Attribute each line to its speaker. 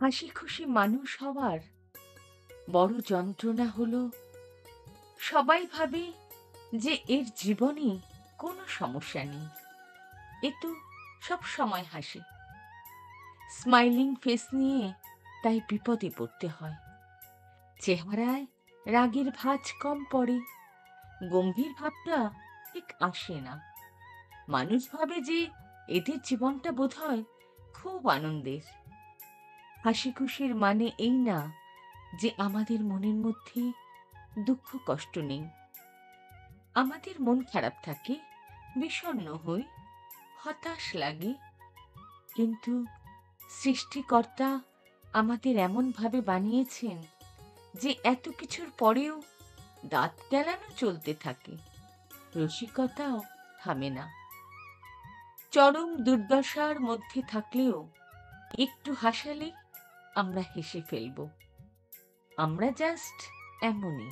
Speaker 1: হাসি খুশি মানুষ হওয়ার বড় যন্ত্রণা হলো সবাই ভাবে যে এর জীবনে কোনো সমস্যা নেই, এ তো সব সময় হাসে। স্মাইলিং ফেস নিয়ে তাই বিপদে পড়তে হয়। চেহারায় রাগের ভাঁজ কম পড়ে, গম্ভীর ভাবটা ঠিক আসে না। মানুষ ভাবে যে এদের জীবনটা বোধহয় খুব আনন্দের। হাসি খুশির মানে এই না যে আমাদের মনের মধ্যে দুঃখ কষ্ট নেই। আমাদের মন খারাপ থাকে, বিষণ্ণ হই, হতাশ লাগে, কিন্তু সৃষ্টিকর্তা আমাদের এমন ভাবে বানিয়েছেন যে এত কিছুর পরেও দাঁত কেলানো চলতে থাকে, রসিকতাও থামে না। চরম দুর্দশার মধ্যে থাকলেও একটু হাসালে আমরা হেসে ফেলব। আমরা জাস্ট এমনই।